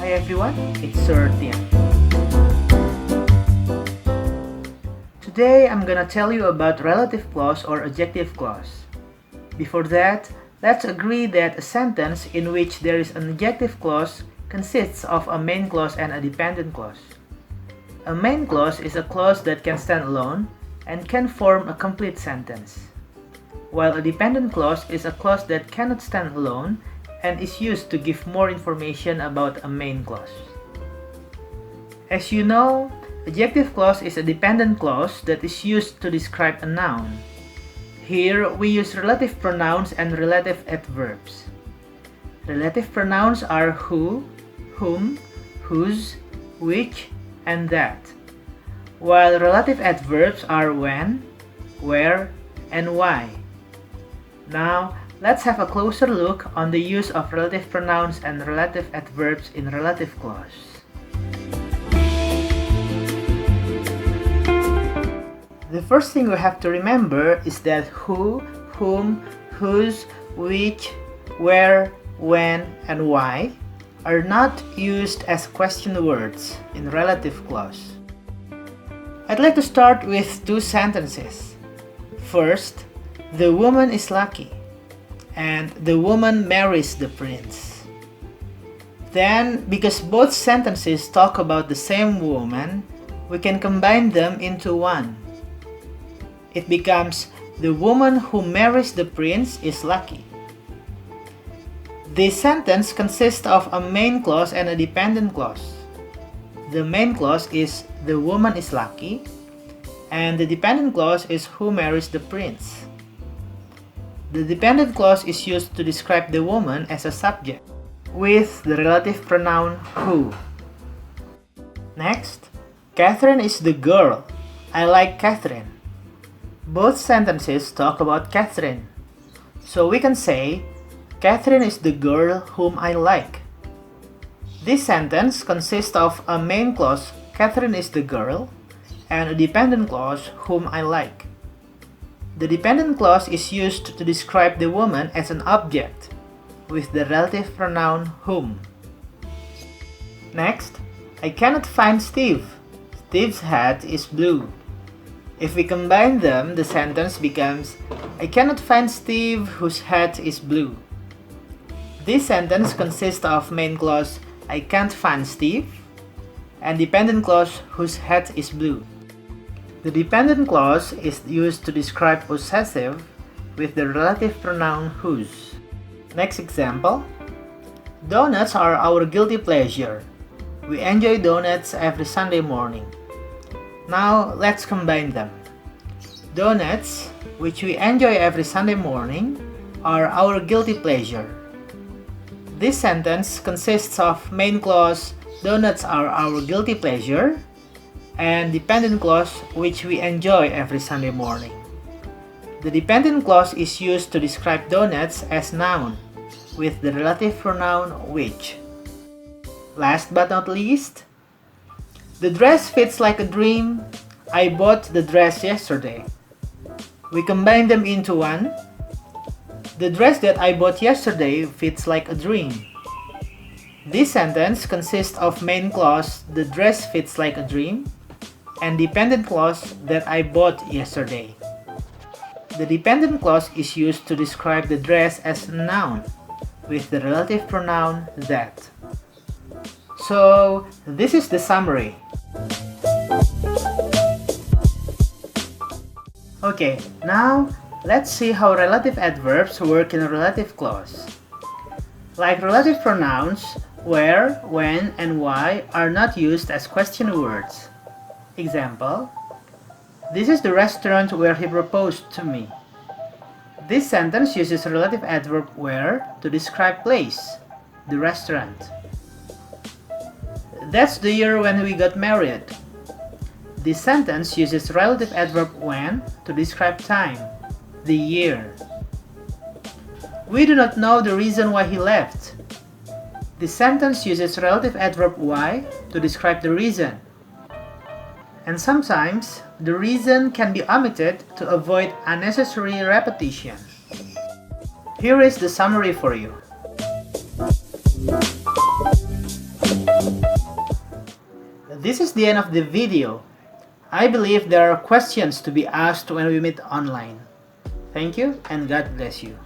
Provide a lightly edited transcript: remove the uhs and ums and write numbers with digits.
Hi everyone, it's Sir Tian. Today I'm gonna tell you about relative clause or adjective clause. Before that, let's agree that a sentence in which there is an adjective clause consists of a main clause and a dependent clause. A main clause is a clause that can stand alone and can form a complete sentence, while a dependent clause is a clause that cannot stand alone and is used to give more information about a main clause. As you know, adjective clause is a dependent clause that is used to describe a noun. Here, we use relative pronouns and relative adverbs. Relative pronouns are who, whom, whose, which, and that, while relative adverbs are when, where, and why. Now, let's have a closer look on the use of relative pronouns and relative adverbs in relative clause. The first thing we have to remember is that who, whom, whose, which, where, when, and why are not used as question words in relative clause. I'd like to start with two sentences. First, the woman is lucky, and the woman marries the prince. Then, because both sentences talk about the same woman, we can combine them into one. It becomes, the woman who marries the prince is lucky. This sentence consists of a main clause and a dependent clause. The main clause is, the woman is lucky, and the dependent clause is, who marries the prince. The dependent clause is used to describe the woman as a subject, with the relative pronoun who. Next, Catherine is the girl. I like Catherine. Both sentences talk about Catherine, so we can say, Catherine is the girl whom I like. This sentence consists of a main clause, Catherine is the girl, and a dependent clause, whom I like. The dependent clause is used to describe the woman as an object, with the relative pronoun whom. Next, I cannot find Steve. Steve's hat is blue. If we combine them, the sentence becomes, I cannot find Steve whose hat is blue. This sentence consists of main clause, I can't find Steve, and dependent clause, whose hat is blue. The dependent clause is used to describe possessive with the relative pronoun whose. Next example. Donuts are our guilty pleasure. We enjoy donuts every Sunday morning. Now let's combine them. Donuts, which we enjoy every Sunday morning, are our guilty pleasure. This sentence consists of main clause, donuts are our guilty pleasure, and dependent clause, which we enjoy every Sunday morning. The dependent clause is used to describe donuts as noun, with the relative pronoun which. Last but not least, the dress fits like a dream. I bought the dress yesterday. We combine them into one. The dress that I bought yesterday fits like a dream. This sentence consists of main clause, the dress fits like a dream, and dependent clause, that I bought yesterday. The dependent clause is used to describe the dress as a noun, with the relative pronoun that. So, this is the summary. Okay, now let's see how relative adverbs work in a relative clause. Like relative pronouns, where, when, and why are not used as question words. Example, this is the restaurant where he proposed to me. This sentence uses relative adverb where to describe place, the restaurant. That's the year when we got married. This sentence uses relative adverb when to describe time, the year. We do not know the reason why he left. This sentence uses relative adverb why to describe the reason. And sometimes, the reason can be omitted to avoid unnecessary repetition. Here is the summary for you. This is the end of the video. I believe there are questions to be asked when we meet online. Thank you and God bless you.